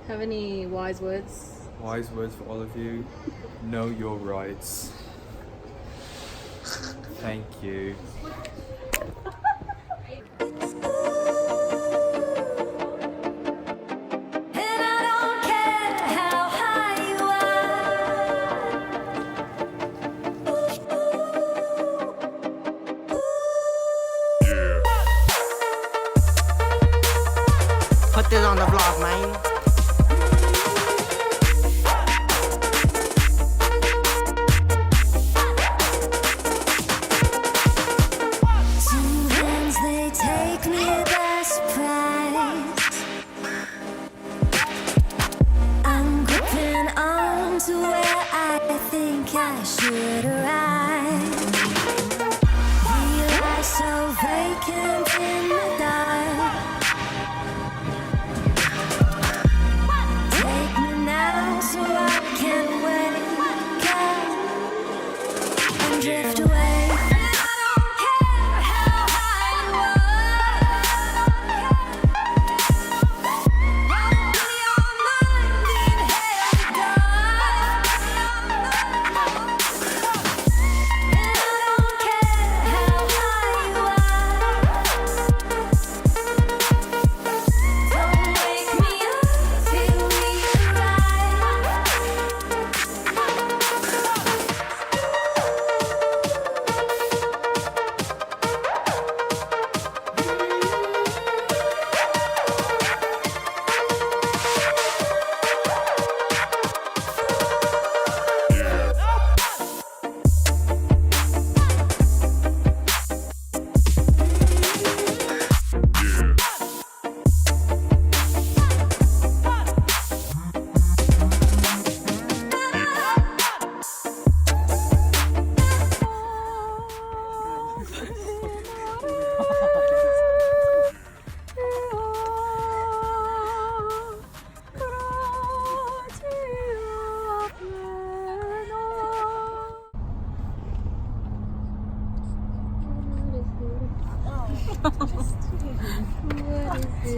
Have any wise words? Wise words for all of you. Know your rights. Thank you. Put this on the vlog, man.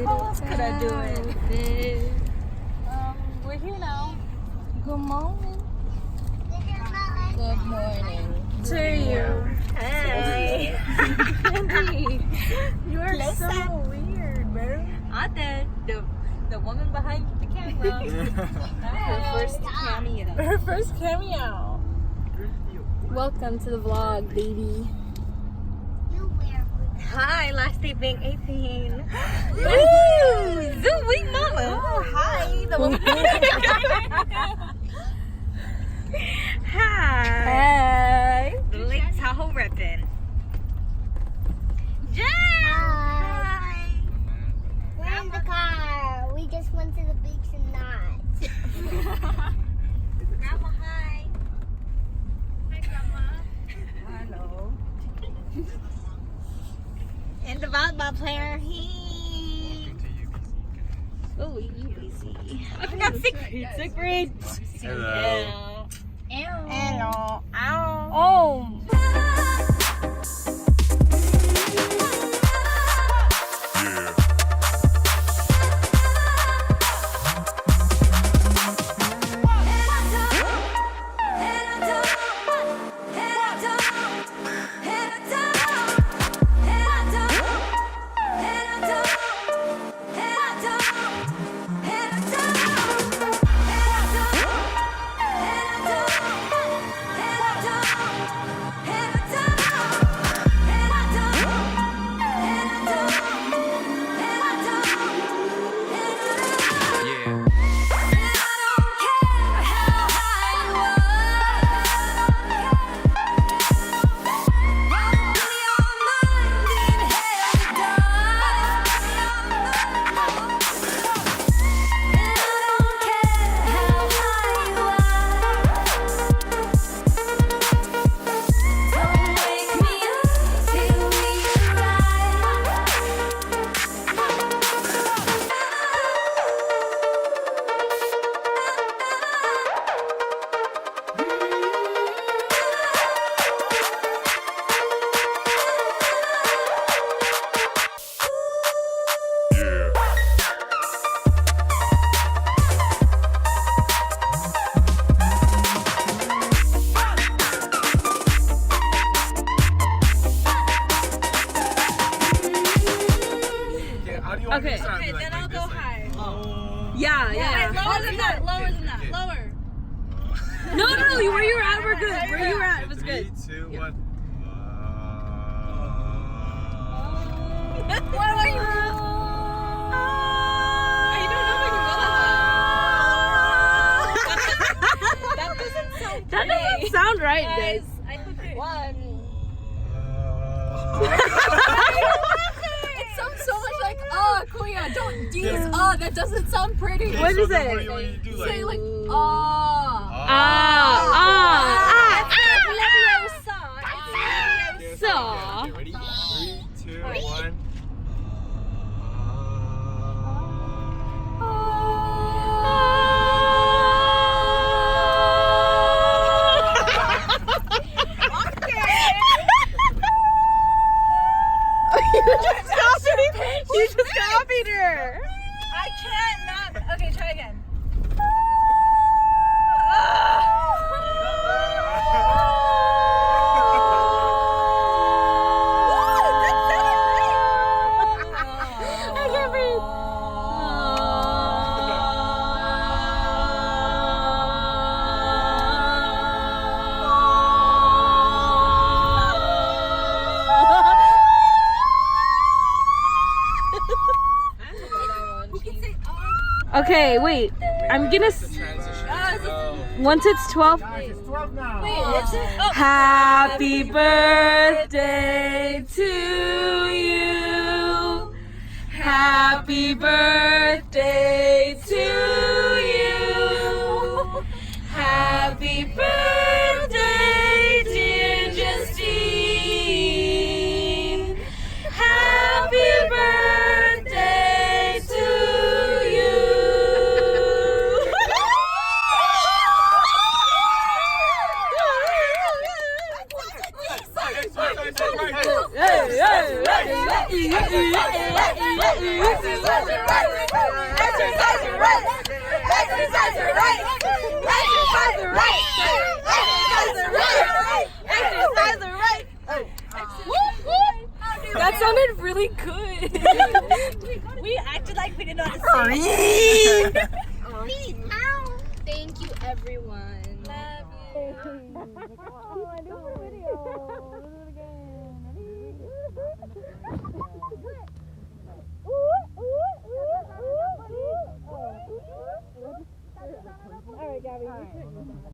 How else could I do it? We're here now. Good morning. Good morning to you. Hey. You are so weird, bro. The woman behind the camera. Her first cameo. Her first cameo. Welcome to the vlog, baby. Hi, last day being 18. Woo! Zooming mama. Oh, hi. The woman. Hi. Hey. The Lake Tahoe reppin'. Jen. Hi. We're in the car. We just went to the beach and not. Grandma, hi. Hi, Grandma. Hello. And the volleyball player, he. Oh, UBC. I forgot secret. Hello. Hello. Ow. Oh. 3, 2, 1. What are you? I don't know if I can go that high. That doesn't sound That doesn't sound right, guys. I hooked it. One. It sounds so much like, Kuya, don't do this. That doesn't sound pretty. Okay, What so is then it? What do you do? Say like, Okay, ready? 3, 2, 1. You just copied her. I can't not. Okay, try again. Okay, wait. I'm gonna. Once it's 12. Happy birthday to you. Happy birthday to you. Happy birthday, dear Justine. Happy birthday to you. That sounded really good. We acted like we didn't know how to say. Thank you, everyone. All right, Gabby.